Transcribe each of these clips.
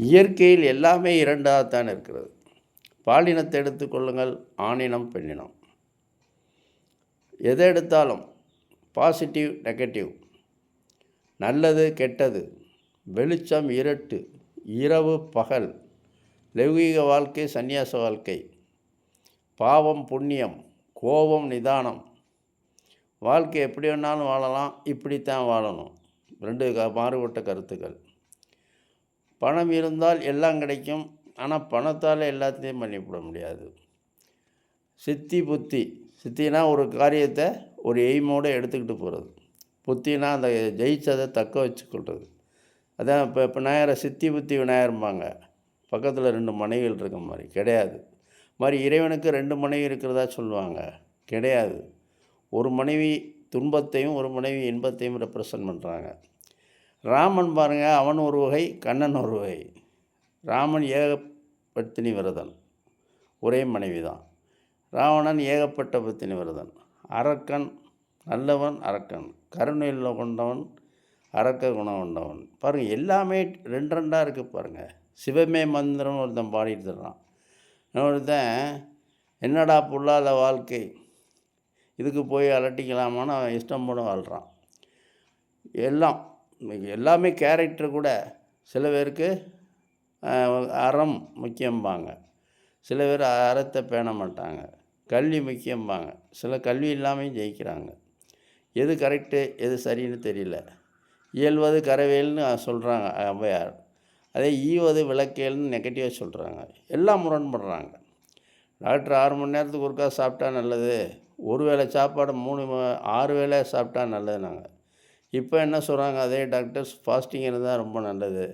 இயற்கையில் எல்லாமே இரண்டாகத்தான் இருக்கிறது. பாலினத்தை எடுத்துக்கொள்ளுங்கள், ஆணினம், பெண்ணினம். எதை எடுத்தாலும் பாசிட்டிவ், நெகட்டிவ், நல்லது, கெட்டது, வெளிச்சம், இருட்டு, இரவு, பகல், லௌகீக வாழ்க்கை, சந்நியாச வாழ்க்கை, பாவம், புண்ணியம், கோபம், நிதானம். வாழ்க்கை எப்படி வேணாலும் வாழலாம், இப்படித்தான் வாழணும். ரெண்டு மாறுபட்ட கருத்துக்கள். பணம் இருந்தால் எல்லாம் கிடைக்கும், ஆனால் பணத்தால் எல்லாத்தையும் பண்ணிவிட முடியாது. சித்தி புத்தி. சித்தினா ஒரு காரியத்தை ஒரு எய்மோடு எடுத்துக்கிட்டு போகிறது. புத்தினா அந்த ஜெயிச்சதை தக்க வச்சுக்கொள்வது. அதான் இப்போ விநாயகரை சித்தி புத்தி விநாயகர்ம்பாங்க. பக்கத்தில் 2 மனைவிகள் இருக்க மாதிரி கிடையாது. மாதிரி இறைவனுக்கு 2 மனைவி இருக்கிறதா சொல்லுவாங்க, கிடையாது. ஒரு மனைவி துன்பத்தையும் ஒரு மனைவி இன்பத்தையும் ரெப்ரசன்ட் பண்ணுறாங்க. ராமன் பாருங்கள், அவன் ஒரு வகை, கண்ணன் ஒரு வகை. ராமன் ஏகப்பத்தினி விரதன், ஒரே மனைவி தான். ராவணன் ஏகப்பட்ட பத்தினி விரதன். அரக்கன் நல்லவன், அரக்கன் கருணையில் கொண்டவன், அரக்க குணம் கொண்டவன். பாருங்கள், எல்லாமே 2 இருக்குது பாருங்கள். சிவமே மந்திரம் ஒருத்தன் பாடிட்டு தர்றான். இன்னொருத்தன் என்னடா புல்லாத வாழ்க்கை, இதுக்கு போய் அலட்டிக்கலாமான்னு அவன் இஷ்டம் போட வாழ்கிறான். எல்லாமே கேரக்டர் கூட. சில பேருக்கு அறம் முக்கியம்பாங்க, சில பேர் அறத்தை பேண மாட்டாங்க. கல்வி முக்கியம்பாங்க, சில கல்வி இல்லாமல் ஜெயிக்கிறாங்க. எது கரெக்டு எது சரின்னு தெரியல. இயல்வது கரவேல்னு சொல்கிறாங்க ஔவையார். அதே ஈவது விளக்கேல்னு நெகட்டிவாக சொல்கிறாங்க. எல்லாம் முரண்படுறாங்க. டாக்டர் 6 மணி நேரத்துக்கு ஒருக்கா சாப்பிட்டா நல்லது, ஒரு வேளை சாப்பாடு 6 வேளை சாப்பிட்டா நல்லதுனாங்க. இப்போ என்ன சொல்கிறாங்க, அதே டாக்டர்ஸ் ஃபாஸ்டிங் இருந்தால் ரொம்ப நல்லது,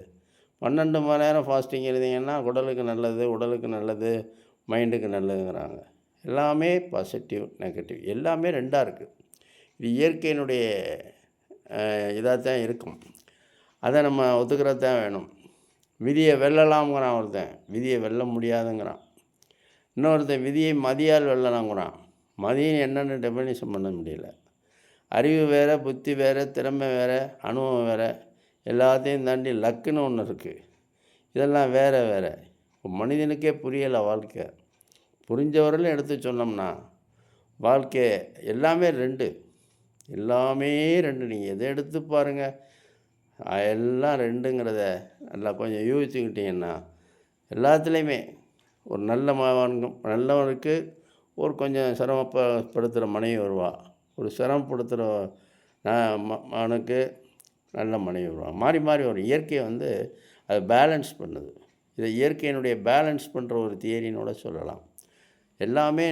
12 மணி நேரம் ஃபாஸ்டிங் இருந்தீங்கன்னா உடலுக்கு நல்லது, உடலுக்கு நல்லது, மைண்டுக்கு நல்லதுங்கிறாங்க. எல்லாமே பாசிட்டிவ், நெகட்டிவ், எல்லாமே 2 இருக்குது. இது இயற்கையினுடைய இதாக தான் இருக்கும். அதை நம்ம ஒத்துக்கிறது தான் வேணும். விதியை வெல்லலாம்ங்கிறான் ஒருத்தன், விதியை வெல்ல முடியாதுங்கிறான். இன்னொருத்தன் விதியை மதியால் வெல்லலாம்ங்கிறான். மதியம் என்னென்னு டெஃபினிஷன் பண்ண முடியல. அறிவு வேறு, புத்தி வேறு, திறமை வேறு, அனுபவம் வேறு, எல்லாத்தையும் தாண்டி லக்குன்னு ஒன்று இருக்குது. இதெல்லாம் வேறு வேறு. மனிதனுக்கே புரியலை வாழ்க்கை. புரிஞ்சவரையும் எடுத்து சொன்னோம்னா வாழ்க்கை எல்லாமே 2, எல்லாமே 2. நீங்கள் எதை எடுத்து பாருங்கள், எல்லாம் 2ங்கிறத நல்லா கொஞ்சம் யூகிச்சுக்கிட்டிங்கன்னா எல்லாத்துலேயுமே ஒரு நல்லவனுக்கு ஒரு கொஞ்சம் சிரமப்படுத்துகிற மனைவி வருவா, ஒரு சிரமப்படுத்துகிற மகனுக்கு நல்ல மனைவி வருவா. மாறி மாறி வரும். இயற்கையை அது பேலன்ஸ் பண்ணுது. இதை இயற்கையினுடைய பேலன்ஸ் பண்ணுற ஒரு தியரினோட சொல்லலாம். எல்லாமே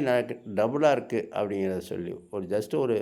டபுளாக இருக்குது அப்படிங்கிறத சொல்லி ஜஸ்ட்டு ஒரு